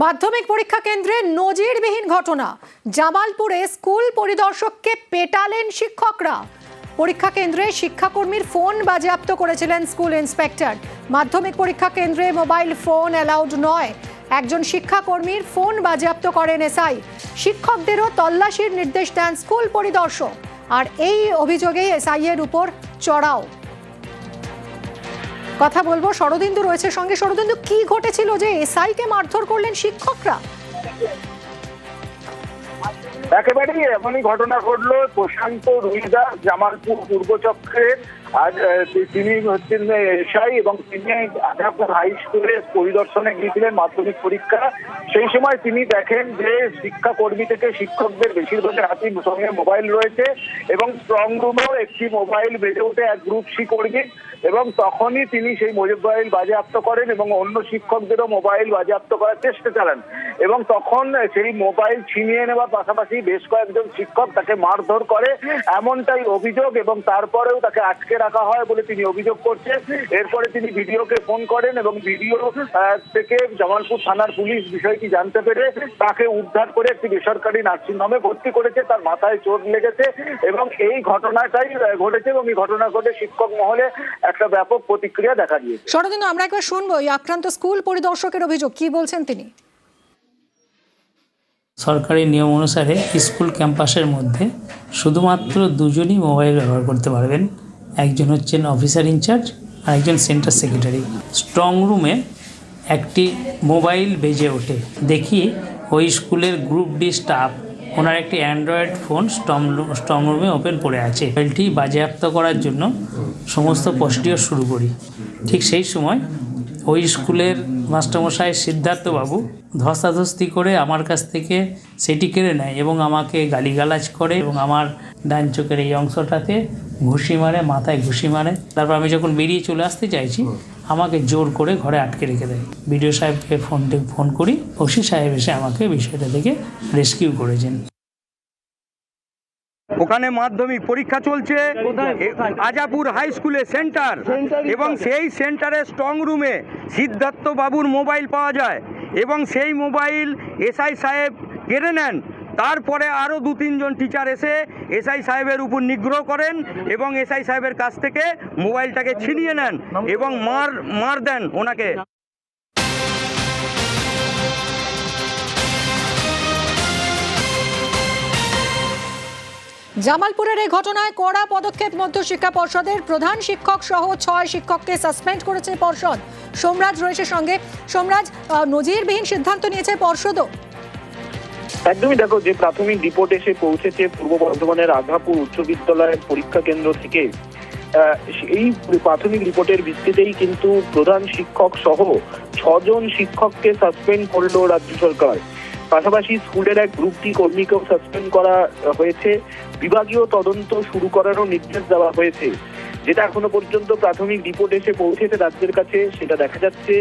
মাধ্যমিক পরীক্ষা কেন্দ্রে নজিরবিহীন ঘটনা। জামালপুরে স্কুল পরিদর্শককে পেটালেন শিক্ষকরা। পরীক্ষা কেন্দ্রে শিক্ষাকর্মীর ফোন বাজেয়াপ্ত করেছিলেন স্কুল ইন্সপেক্টর। মাধ্যমিক পরীক্ষা কেন্দ্রে মোবাইল ফোন অ্যালাউড নয়। একজন শিক্ষাকর্মীর ফোন বাজেয়াপ্ত করেন এসআই। শিক্ষকদেরও তল্লাশির নির্দেশ দেন স্কুল পরিদর্শক। আর এই অভিযোগেই এসআই এর উপর চড়াও। কথা বলবো, শরদিন্দু রয়েছে সঙ্গে। শরদিন্দু, কি ঘটেছিল যে এসআই কে মারধর করলেন শিক্ষকরা? একেবারেই এমনই ঘটনা ঘটলো প্রশান্ত রুইদাস জামালপুর পূর্ব চক্রের। আজ তিনি হচ্ছেন এসআই এবং তিনি আজাপুর হাই স্কুলে পরিদর্শনে গিয়েছিলেন মাধ্যমিক পরীক্ষা। সেই সময় তিনি দেখেন যে শিক্ষাকর্মী থেকে শিক্ষকদের বেশিরভাগের হাতে সঙ্গে মোবাইল রয়েছে এবং স্ট্রং রুমেও একটি মোবাইল বেজে ওঠে এক গ্রুপ সি কর্মী, এবং তখনই তিনি সেই মোবাইল বাজেয়াপ্ত করেন এবং অন্য শিক্ষকদেরও মোবাইল বাজেয়াপ্ত করার চেষ্টা চালান। এবং তখন সেই মোবাইল ছিনিয়ে নেওয়ার পাশাপাশি বেশ কয়েকজন শিক্ষক তাকে মারধর করে, এমনটাই অভিযোগ। এবং তারপরেও তাকে আটকে রাখা হয় বলে তিনি অভিযোগ করছেন। এরপরে তিনি ভিডিওকে ফোন করেন এবং ভিডিও থেকে জামালপুর থানার পুলিশ বিষয়টি জানতে পেরে তাকে উদ্ধার করে একটি বেসরকারি নার্সিংহোমে ভর্তি করেছে। তার মাথায় চোট লেগেছে এবং এই ঘটনাটাই ঘটেছে এবং এই ঘটনা ঘটে শিক্ষক মহলে একটা ব্যাপক প্রতিক্রিয়া দেখা দিয়েছে। শরদিন্দু, আমরা একবার শুনবো এই আক্রান্ত স্কুল পরিদর্শকের অভিযোগ, কি বলছেন তিনি। সরকারি নিয়ম অনুসারে স্কুল ক্যাম্পাসের মধ্যে শুধুমাত্র দুজনই মোবাইল ব্যবহার করতে পারবেন। একজন হচ্ছেন অফিসার ইনচার্জ আর একজন সেন্টার সেক্রেটারি। স্ট্রং রুমে একটি মোবাইল বেজে ওঠে। দেখি ওই স্কুলের গ্রুপ ডি স্টাফ, ওনার একটি অ্যান্ড্রয়েড ফোন স্ট্রং রুমে ওপেন পড়ে আছে। মোবাইলটি বাজেয়াপ্ত করার জন্য সমস্ত প্রসিডিওর শুরু করি। ঠিক সেই সময় ওই স্কুলের মাস্টারমশাই সিদ্ধার্থবাবু ধস্তাধস্তি করে আমার কাছ থেকে সেটি কেড়ে নেয় এবং আমাকে গালিগালাজ করে এবং আমার ডান চোখের এই অংশটাতে ঘুষি মারে, মাথায় ঘুষি মারে। তারপর আমি যখন বেরিয়ে চলে আসতে চাইছি আমাকে জোর করে ঘরে আটকে রেখে দেয়। বিডিও সাহেবকে ফোন করি, ওসি সাহেব এসে আমাকে বিষয়টা থেকে রেস্কিউ করেছেন। ওখানে মাধ্যমিক পরীক্ষা চলছে আজাপুর হাই স্কুলে সেন্টার, এবং সেই সেন্টারে স্ট্রং রুমে সিদ্ধার্থ বাবুর মোবাইল পাওয়া যায় এবং সেই মোবাইল এসআই সাহেব কেড়ে নেন। তারপরে আরও 2-3 জন টিচার এসে এসআই সাহেবের উপর নিগ্রহ করেন এবং এসআই সাহেবের কাছ থেকে মোবাইলটাকে ছিনিয়ে নেন এবং মার দেন ওনাকে। জামালপুরের এই ঘটনায় কড়া পদক্ষেপ মধ্যশিক্ষা পর্ষদের। প্রধান শিক্ষক সহ 6 শিক্ষককে সাসপেন্ড করেছে পর্ষদ। সোমরাজ রয়েছে সঙ্গে। সোমরাজ, নজিরবিহীন সিদ্ধান্ত নিয়েছে পর্ষদও। একদমই, দেখো যে প্রাথমিক রিপোর্ট এসে পৌঁছেছে পূর্ব বর্ধমানের আঘাপুর উচ্চ বিদ্যালয়ের পরীক্ষা কেন্দ্র থেকে। এই প্রাথমিক রিপোর্টের ভিত্তিতেই কিন্তু প্রধান শিক্ষক সহ 6 জন শিক্ষককে সাসপেন্ড করলো রাজ্য সরকার। পাশাপাশি স্কুলের এক গ্রুপ ডি কর্মীকেও সাসপেন্ড করা হয়েছে। বিভাগীয় তদন্ত শুরু করারও নির্দেশ দেওয়া হয়েছে। যেটা এখনো পর্যন্ত প্রাথমিক রিপোর্ট এসে পৌঁছেছে রাজ্যের কাছে, সেটা দেখা যাচ্ছে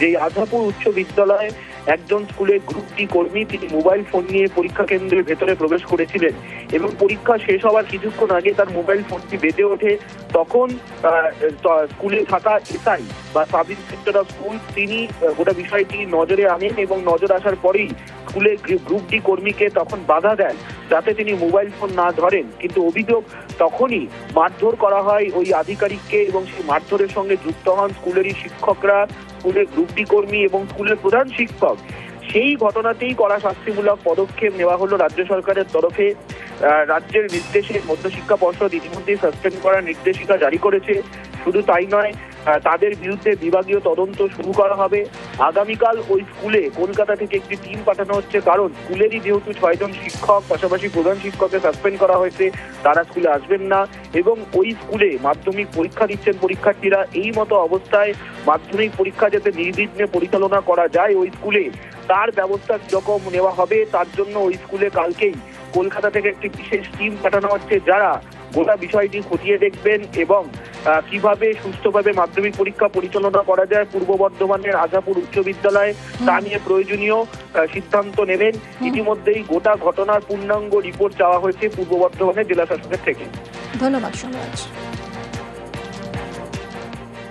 যে আঘাপুর উচ্চ বিদ্যালয়ে একজন স্কুলের গ্রুপ ডি কর্মী তিনি মোবাইল ফোন নিয়ে পরীক্ষা কেন্দ্রের ভেতরে প্রবেশ করেছিলেন এবং পরীক্ষা শেষ হওয়ার কিছুক্ষণ আগে তার মোবাইল ফোনটি বেজে ওঠে। তখন স্কুলে থাকা এসআই বা সাব ইন্সপেক্টর অফ স্কুল তিনি গোটা বিষয়টি নজরে আনেন এবং নজর আসার পরেই স্কুলের গ্রুপ ডি কর্মীকে তখন বাধা দেন যাতে তিনি মোবাইল ফোন না ধরেন। কিন্তু অভিযোগ তখনই মারধর করা হয় ওই আধিকারিককে এবং সেই মারধরের সঙ্গে যুক্ত হন স্কুলেরই শিক্ষকরা, স্কুলের গ্রুপ ডি কর্মী এবং স্কুলের প্রধান শিক্ষক। সেই ঘটনাতেই কড়া শাস্তিমূলক পদক্ষেপ নেওয়া হলো রাজ্য সরকারের তরফে। রাজ্যের নির্দেশে মধ্যশিক্ষা পর্ষদ ইতিমধ্যেই সাসপেন্ড করার নির্দেশিকা জারি করেছে। শুধু তাই নয়, তাদের বিরুদ্ধে বিভাগীয় তদন্ত শুরু করা হবে। আগামীকাল ওই স্কুলে কলকাতা থেকে একটি টিম পাঠানো হচ্ছে, কারণ স্কুলেরই যেহেতু 6 জন শিক্ষক পাশাপাশি প্রধান শিক্ষককে সাসপেন্ড করা হয়েছে, তারা স্কুলে আসবেন না এবং ওই স্কুলে মাধ্যমিক পরীক্ষা দিচ্ছেন পরীক্ষার্থীরা। এই মতো অবস্থায় মাধ্যমিক পরীক্ষা যাতে নির্বিঘ্নে পরিচালনা করা যায় ওই স্কুলে, তার ব্যবস্থা কিরকম নেওয়া হবে তার জন্য ওই স্কুলে কালকেই কলকাতা থেকে একটি বিশেষ টিম পাঠানো হচ্ছে, যারা গোটা বিষয়টি খতিয়ে দেখবেন এবং কিভাবে সুস্থভাবে মাধ্যমিক পরীক্ষা পরিচালনা করা যায় পূর্ব বর্ধমানের আঘাপুর উচ্চ বিদ্যালয়ে তা নিয়ে প্রয়োজনীয় সিদ্ধান্ত নেবেন। ইতিমধ্যেই গোটা ঘটনার পূর্ণাঙ্গ রিপোর্ট চাওয়া হয়েছে পূর্ব বর্ধমানের জেলা শাসকের থেকে। ধন্যবাদ সোমরাজ।